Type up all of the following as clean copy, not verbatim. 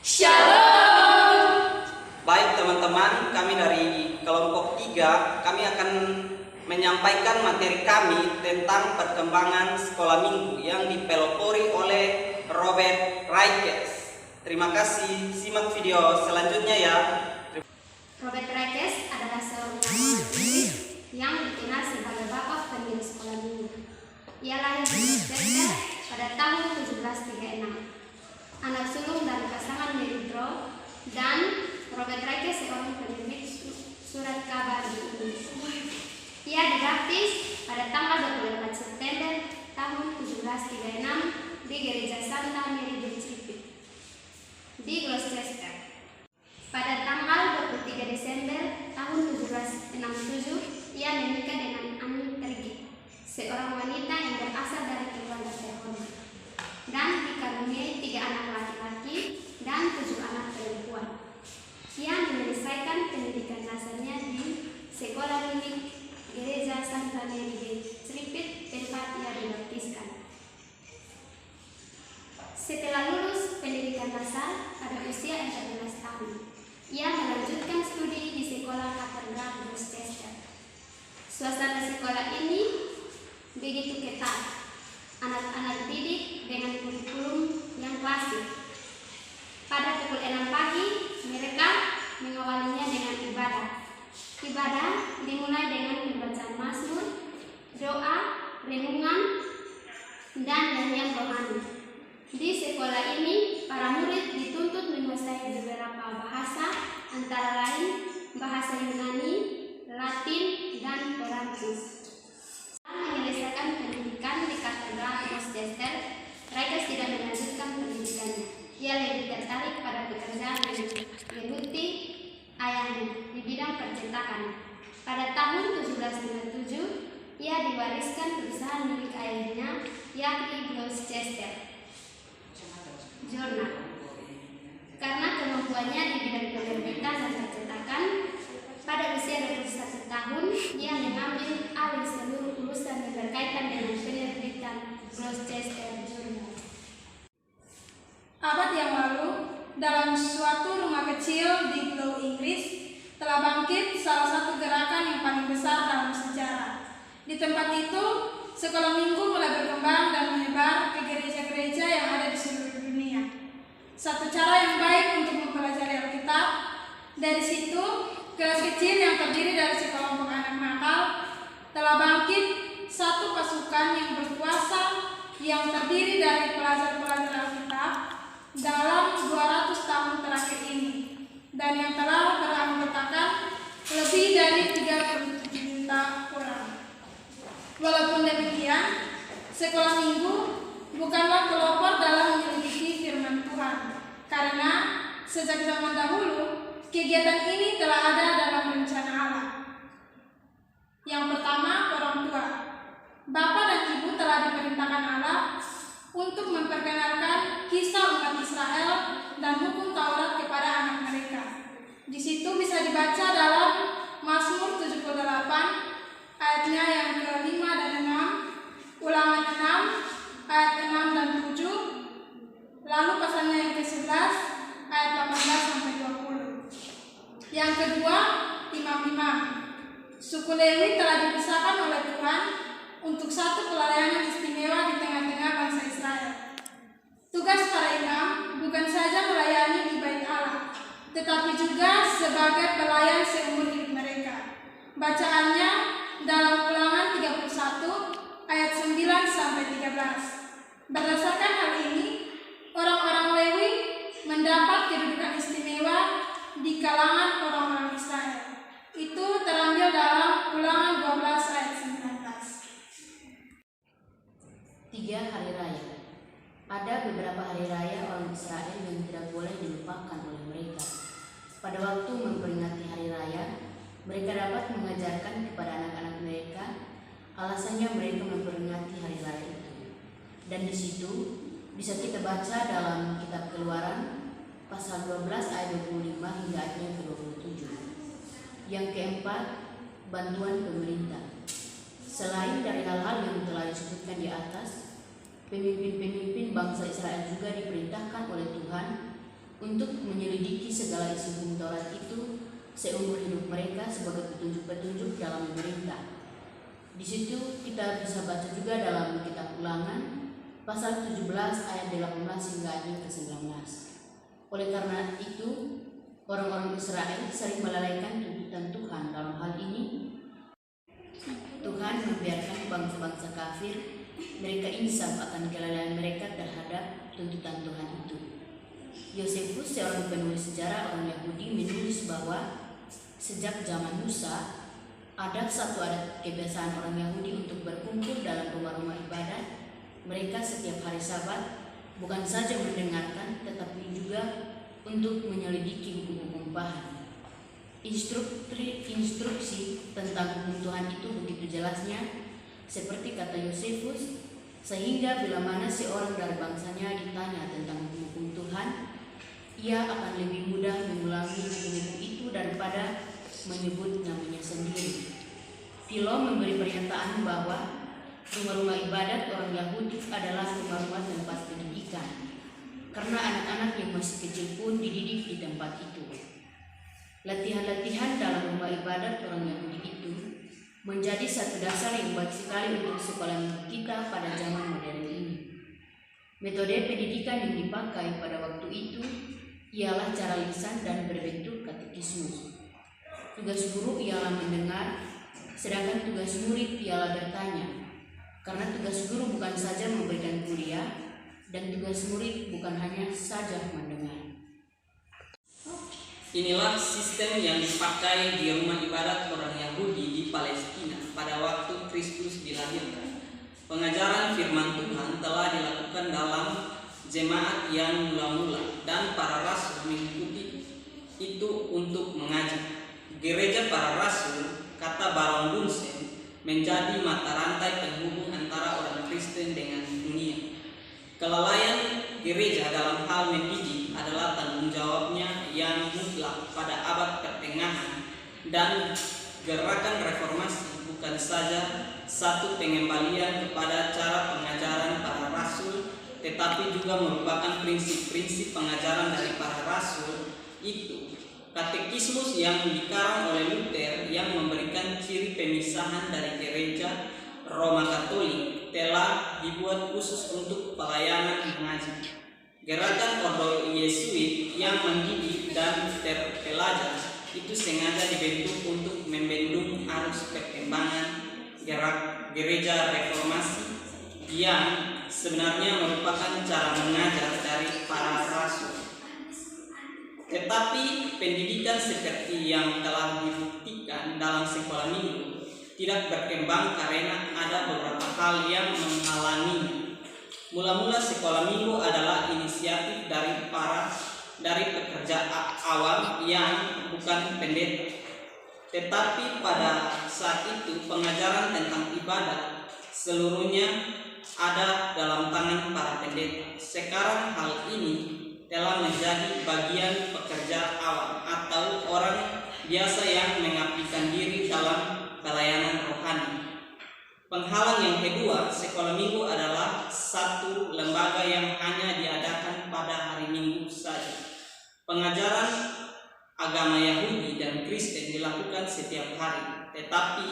Shalom. Baik teman-teman, kami dari kelompok 3, kami akan menyampaikan materi kami tentang perkembangan sekolah minggu yang dipelopori oleh Robert Raikes. Terima kasih, simak video selanjutnya ya. Robert Raikes adalah seorang Inggris yang dikenal sebagai bapak pendiri sekolah minggu. Ia lahir di Manchester pada tahun 1736. Anak sulung dari pasangan Mary Drew dan Robert Raikes, seorang penerbit surat kabar di Inggris. Ia dibaptis pada tanggal 28 September tahun 1736 di Gereja Santa Mary di Tripit di Gloucester. Pada tanggal 23 Desember tahun 1767, ia menikah dengan Anne Tergit, seorang wanita yang berasal dari keluarga terhormat, dan dikaruniai 3 anak laki-laki dan 7 anak perempuan. Ia menyelesaikan pendidikan dasarnya di sekolah minggu Gereja Santa Mary di Tripit, tempat ia dibaptiskan. Setelah lulus pendidikan dasar pada usia 14 tahun, ia melanjutkan studi di sekolah katedral Gloucester. Suasana sekolah ini begitu ketat. Anak-anak didik dengan kurikulum yang klasik. Pada pukul 6 pagi, mereka mengawalinya dengan ibadah. Ibadah dimulai dengan pembacaan mazmur, doa, renungan, dan nyanyian rohani. Di sekolah ini, para murid dituntut menguasai beberapa bahasa, antara lain bahasa Yunani, Latin, dan Perancis. Menyelesaikan pendidikan di katedral Gloucester, Raikes tidak melanjutkan pendidikannya. Ia lebih tertarik pada pekerjaan yang mengikuti ayahnya di bidang percetakan. Pada tahun 1797, ia diwariskan perusahaan milik ayahnya, yakni Gloucester Journal. Karena kemampuannya di bidang penerbitan dan percetakan, pada usia 21 tahun, ia mengambil alih seluruh urusan yang berkaitan dengan penerbitan Gloucester Journal. Abad yang lalu, dalam suatu rumah kecil di Glasgow, Inggris, telah bangkit salah satu gerakan yang paling besar dalam sejarah. Di tempat itu, sekolah minggu mulai berkembang dan menyebar ke gereja-gereja yang ada di seluruh dunia. Satu cara yang baik untuk mempelajari Alkitab. Dari situ, kelas kecil yang terdiri dari sekelompok anak nakal telah bangkit satu pasukan yang berkuasa yang terdiri dari pelajar-pelajar Alkitab dalam 200 tahun terakhir ini, dan yang telah beranggotakan lebih dari 37 juta orang. Walaupun demikian, sekolah minggu bukanlah pelopor dalam menyelidiki firman Tuhan, karena sejak zaman dahulu kegiatan ini telah ada dalam rencana Allah. Yang pertama, orang tua. Bapak dan ibu telah diperintahkan Allah untuk memperkenalkan kisah umat Israel dan hukum Taurat kepada anak mereka. Di situ bisa dibaca dalam Mazmur 78 ayatnya yang ke-5 dan 6, Ulangan 6 ayat 6 dan 7, lalu pasalnya yang ke-11 ayat 18 sampai 20. Yang kedua, imam-imam. Suku Lewi telah dipisahkan oleh Tuhan untuk satu pelayanan istimewa di tengah-tengah bangsa Israel. Tugas para imam bukan saja melayani di bait Allah, tetapi juga sebagai pelayan seumur hidup mereka. Bacaannya dalam Ulangan 31 ayat 9 sampai 13. Berdasarkan hal ini, orang-orang Lewi mendapat kedudukan istimewa di kalangan orang-orang Israel. Itu terambil dalam Ulangan 12 ayat 19. 3 hari raya. Ada beberapa hari raya orang Israel yang tidak boleh dilupakan oleh mereka. Pada waktu memperingati hari raya, mereka dapat mengajarkan kepada anak-anak mereka alasannya mereka memperingati hari raya itu. Dan di situ bisa kita baca dalam kitab Keluaran pasal 12 ayat 25 hingga ayatnya ke-27. Yang keempat, bantuan pemerintah. Selain dari hal-hal yang telah disebutkan di atas, pemimpin-pemimpin bangsa Israel juga diperintahkan oleh Tuhan untuk menyelidiki segala isi hukum Taurat itu seumur hidup mereka sebagai petunjuk-petunjuk dalam memerintah. Di situ kita bisa baca juga dalam kitab Ulangan pasal 17 ayat 18 hingga ayat ke-19. Oleh karena itu, orang-orang Israel sering melalaikan tuntutan Tuhan dalam hal ini. Tuhan membiarkan bangsa-bangsa kafir mereka insaf akan kelalaian mereka terhadap tuntutan Tuhan itu. Yosefus, seorang penulis sejarah orang Yahudi, menulis bahwa sejak zaman Musa ada satu adat kebiasaan orang Yahudi untuk berkumpul dalam rumah-rumah ibadat mereka setiap hari Sabat, bukan saja mendengarkan tetapi juga untuk menyelidiki hukum-hukum bahan. Instruksi tentang hukum Tuhan itu begitu jelasnya, seperti kata Yosefus, sehingga bila mana seorang dari bangsanya ditanya tentang hukum Tuhan, ia akan lebih mudah mengulangi hukum itu daripada menyebut namanya sendiri. Philo memberi pernyataan bahwa rumah-rumah ibadat orang Yahudi adalah rumah-rumah tempat pendidikan, karena anak-anak yang masih kecil pun dididik di tempat itu. Latihan-latihan dalam rumah ibadat orang Yahudi itu menjadi satu dasar yang baik sekali untuk sekolah minggu kita pada zaman modern ini. Metode pendidikan yang dipakai pada waktu itu ialah cara lisan dan berbentuk katekismus. Tugas guru ialah mendengar, sedangkan tugas murid ialah bertanya. Karena tugas guru bukan saja memberikan kuliah, dan tugas murid bukan hanya saja mendengar. Inilah sistem yang dipakai di rumah ibadat orang Yahudi di Palestina pada waktu Kristus dilahirkan. Pengajaran firman Tuhan telah dilakukan dalam jemaat yang mula-mula dan para rasul mengikuti itu untuk mengajar. Gereja para rasul, kata Baron Bunsen, menjadi mata rantai penghubung antara orang Kristen dengan dunia. Kelalaian gereja dalam hal mendidik adalah tanggung jawabnya yang mutlak pada abad pertengahan, dan gerakan reformasi bukan saja satu pengembalian kepada cara pengajaran para rasul, tetapi juga merupakan prinsip-prinsip pengajaran dari para rasul itu. Katekismus yang dikarang oleh Luther yang memberikan ciri pemisahan dari gereja Roma Katolik telah dibuat khusus untuk pelayanan mengajar. Gerakan Ordo Yesuit yang mendidik dan terpelajar itu sengaja dibentuk untuk membendung arus perkembangan gereja reformasi yang sebenarnya merupakan cara mengajar dari para rasul. Tetapi pendidikan seperti yang telah dibuktikan dalam sekolah minggu tidak berkembang karena ada beberapa hal yang menghalanginya. Mula-mula sekolah minggu adalah inisiatif dari pekerja awam yang bukan pendeta. Tetapi pada saat itu pengajaran tentang ibadah seluruhnya ada dalam tangan para pendeta. Sekarang hal ini telah menjadi bagian pekerja awam atau orang biasa yang mengabdikan diri dalam pelayanan rohani. Penghalang yang kedua, sekolah minggu adalah satu lembaga yang hanya diadakan pada hari Minggu saja. Pengajaran agama Yahudi dan Kristen dilakukan setiap hari, tetapi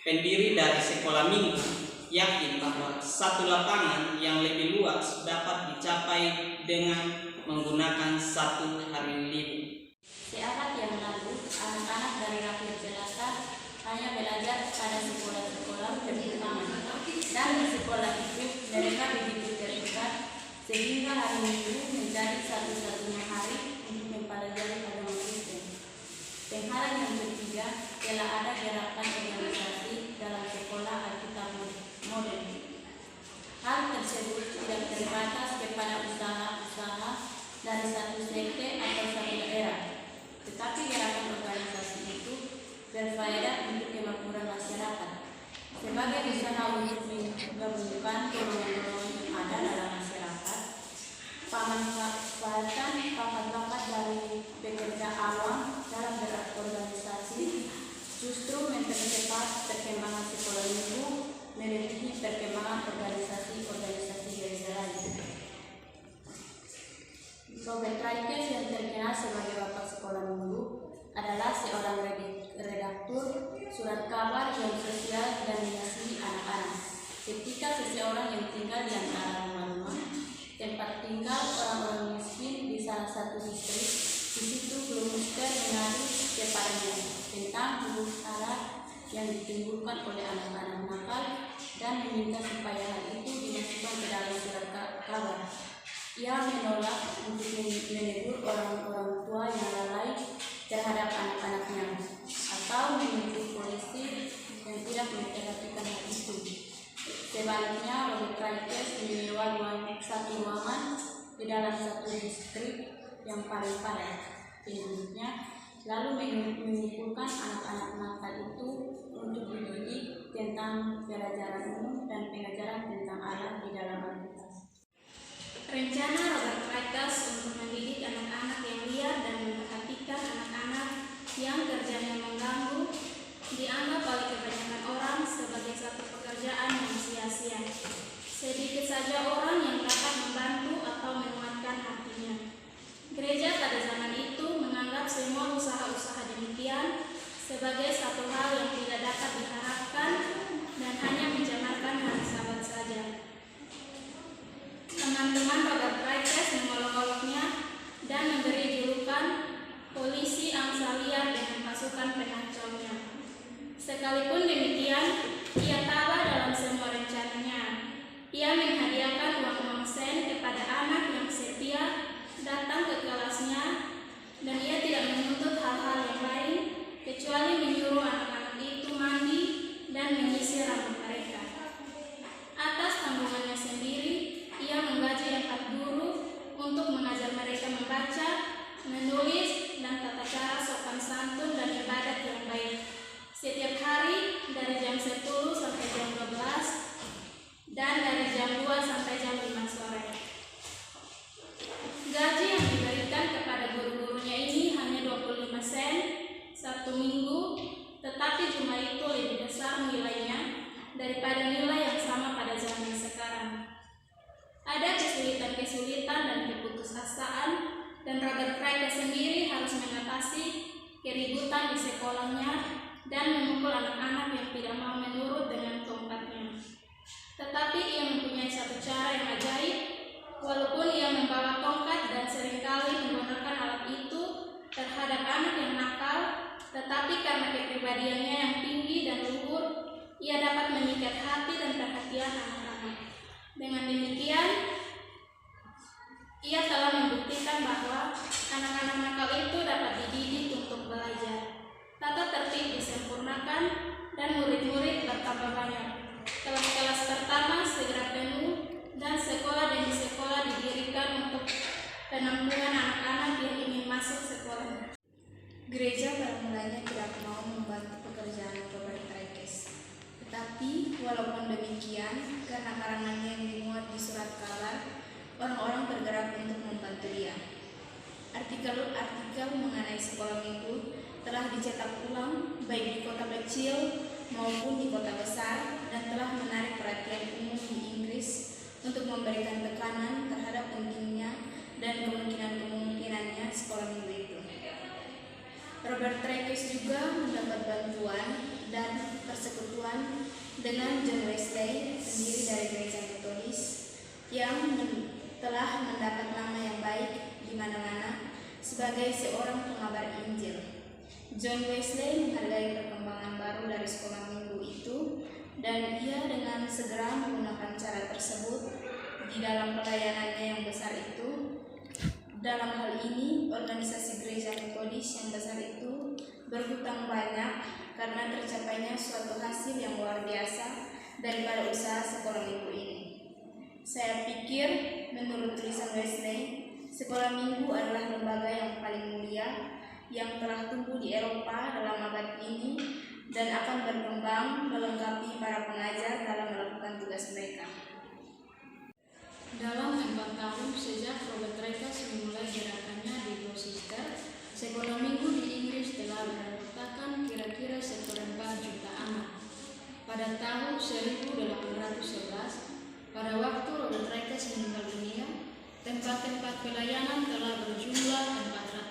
pendiri dari sekolah minggu yakin bahwa satu lapangan yang lebih luas dapat dicapai dengan menggunakan satu hari libur. Seabad yang lalu, anak-anak dari rakyat jelata hanya belajar pada sekolah-sekolah terutama, dan di sekolah itu mereka begitu terikat sehingga hari Minggu menjadi satu-satunya hari untuk mempelajari agama Kristen. Penghalang yang ketiga, telah ada gerakan organisasi dalam sekolah Alkitab modern. Hal tersebut tidak terbatas kepada usaha-usaha dari satu sekte atau satu daerah, tetapi gerakan organisasi itu berfaedah untuk kemakmuran masyarakat sebagai usaha untuk menggabungkan golongan-golongan yang ada dalam masyarakat. Pemanfaatan bakat-bakat dari pekerja awam dalam berorganisasi justru mempercepat perkembangan sekolah minggu melebihi perkembangan organisasi-organisasi gereja lain. Robert Raikes yang surat kabar yang sosial dan diasihi anak-anak. Ketika seseorang yang tinggal di antara rumah-rumah tempat tinggal orang-orang miskin di salah satu distrik, di situ guru mister mengadu kepadanya tentang huru hara yang ditimbulkan oleh anak-anak nakal dan meminta supaya hal itu dimasukkan ke dalam surat kabar. Ia menolak untuk menegur orang-orang tua yang lalai terhadap anak-anaknya atau menuntut polisi yang tidak memperhatikan hal itu. Sebaliknya, Robert Raikes menyewa satu ruangan di dalam satu distrik yang paling padat penduduknya, lalu mengumpulkan anak-anak nakal itu untuk dididik tentang pelajaran umum dan pengajaran tentang Allah di dalam Alkitab. Rencana Robert Raikes untuk mendidik anak-anak yang liar dan memperhatikan anak-anak yang kerjanya mengganggu dianggap oleh kebanyakan orang sebagai satu pekerjaan yang sia-sia. Sedikit saja orang yang dapat membantu atau menguatkan hatinya. Gereja pada zaman itu menganggap semua usaha-usaha demikian sebagai satu hal yang tidak dapat diharapkan dan hanya mencemarkan hari Sabat saja. Teman-teman Robert Raikes mengolok-oloknya dan memberi julukan polisi angsa liar dengan pasukan pengacaunya. Sekalipun demikian, ia tabah dalam semua rencananya. Ia menghadiahkan uang-uang sen kepada anak yang setia datang ke kelasnya, dan ia tidak menuntut hal-hal yang lain kecuali menyuruh anak-anak itu mandi dan menyisir rambut mereka. Atas tanggungannya sendiri, ia menggaji 4 guru untuk mengajar mereka membaca, menulis, dan tata cara sopan santun dan ibadat yang baik. Setiap hari dari jam 10 sampai jam 12 dan dari jam 2 sampai jam 5 sore. Gaji yang diberikan kepada guru-gurunya ini hanya 25 sen satu minggu, tetapi jumlah itu lebih besar nilainya daripada nilai yang sama pada zaman sekarang. Ada kesulitan-kesulitan dan keputusasaan, dan Robert Raikes sendiri harus mengatasi keributan di sekolahnya dan memukul anak-anak yang tidak mau menurut dengan tongkatnya. Tetapi ia mempunyai satu cara yang ajaib. Walaupun ia membawa tongkat dan seringkali menggunakan alat itu terhadap anak yang nakal, tetapi karena kepribadiannya yang tinggi dan luhur, ia dapat mengikat hati dan perhatian anak-anak. Dengan demikian, ia telah membuktikan bahwa anak-anak nakal itu dapat dididik untuk belajar. Tata tertib disempurnakan dan murid-murid bertambah banyak. Kelas-kelas pertama segera penuh dan sekolah demi sekolah didirikan untuk penampungan anak-anak yang ingin masuk sekolah. Gereja pada mulanya tidak mau membantu pekerjaan Robert Raikes. Tetapi walaupun demikian, karena karangannya yang dimuat di surat kabar, orang-orang bergerak untuk membantu dia. Artikel-artikel mengenai sekolah minggu telah dicetak ulang baik di kota kecil maupun di kota besar dan telah menarik perhatian umum di Inggris untuk memberikan tekanan terhadap pentingnya dan kemungkinan-kemungkinannya sekolah minggu itu. Robert Raikes juga mendapat bantuan dan persekutuan dengan John Wesley, pendiri dari gereja Metodis, yang telah mendapat nama yang baik di mana-mana sebagai seorang pengabar Injil. John Wesley menghargai perkembangan baru dari sekolah minggu itu, dan ia dengan segera menggunakan cara tersebut di dalam pelayanannya yang besar itu. Dalam hal ini, organisasi gereja Metodis yang besar itu berhutang banyak karena tercapainya suatu hasil yang luar biasa daripada usaha sekolah minggu ini. Saya pikir, menurut tulisan Wesley, sekolah minggu adalah lembaga yang paling mulia yang telah tumbuh di Eropa dalam abad ini dan akan berkembang melengkapi para pengajar dalam melakukan tugas mereka. Dalam 4 tahun sejak Robert Raikes memulai gerakannya di Gloucester, sekolah minggu di Inggris telah beranggotakan kira-kira 1,4 juta anak. Pada tahun 1811, pada waktu Robert Raikes meninggal dunia, tempat-tempat pelayanan telah berjumlah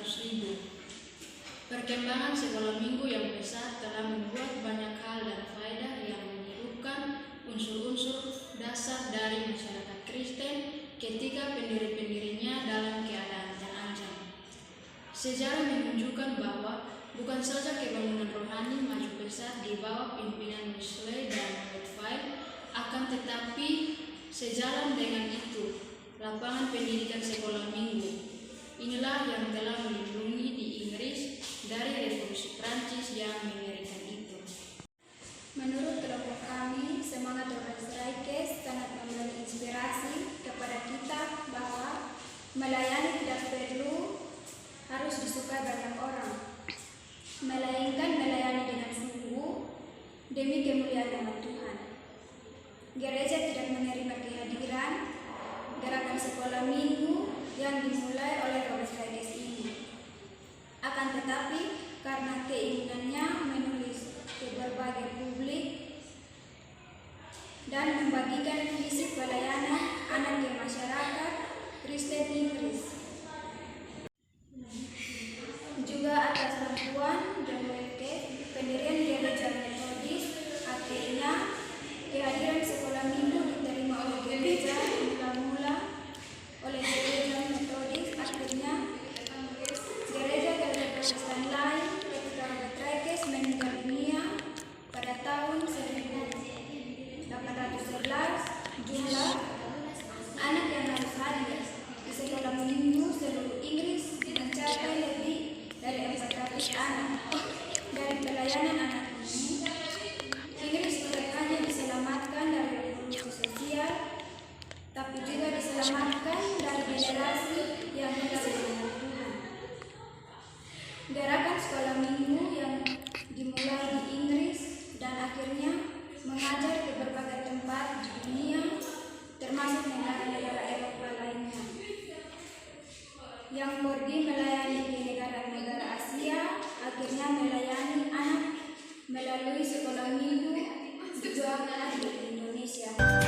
400.000. Perkembangan sekolah minggu yang pesat telah membuat banyak hal dan faedah yang menghidupkan unsur-unsur dasar dari masyarakat Kristen ketika pendiri-pendirinya dalam keadaan terancam. Sejarah menunjukkan bahwa bukan saja kebangunan rohani maju pesat di bawah pimpinan Wesley dan Whitefield, akan tetapi sejalan dengan itu, lapangan pendidikan sekolah minggu inilah yang telah melindungi di Inggris dari revolusi Prancis yang mengerikan itu. Menurut kelompok kami, semangat Robert Sraikes sangat memberi inspirasi kepada kita bahwa melayani tidak perlu harus disukai banyak orang, melainkan melayani dengan sungguh demi kemuliaan nama Tuhan. Gereja tidak menerima kehadiran gerakan sekolah minggu yang dimulai oleh Robert Sraikes ini. Akan tetapi, karena keinginannya menulis ke berbagai publik dan membagikan visi pelayanan anak ke masyarakat Kristen Inggris, juga atas bantuan John Wycliffe, pendirian gereja Metodis, akhirnya kehadiran sekolah minggu diterima oleh gereja mula-mula oleh gereja Metodis, akhirnya gereja Protestan lain ketika Robert Sraikes meninggal dunia pada tahun 1811. Jumlah anak yang harus hadir di sekolah minggu seluruh Inggris mencapai lebih dari 400 anak. Dari pelayanan anak ini, Inggris tidak hanya diselamatkan dari revolusi sosial, tapi juga diselamatkan dari generasi yang tidak mengenal Tuhan. Gerakan sekolah minggu yang dimulai di Inggris dan akhirnya mengajar ke berbagai tempat di dunia, termasuk negara-negara Eropa lainnya. Yang pergi melayani di negara-negara Asia, akhirnya melayani anak melalui sekolah minggu juga di Indonesia.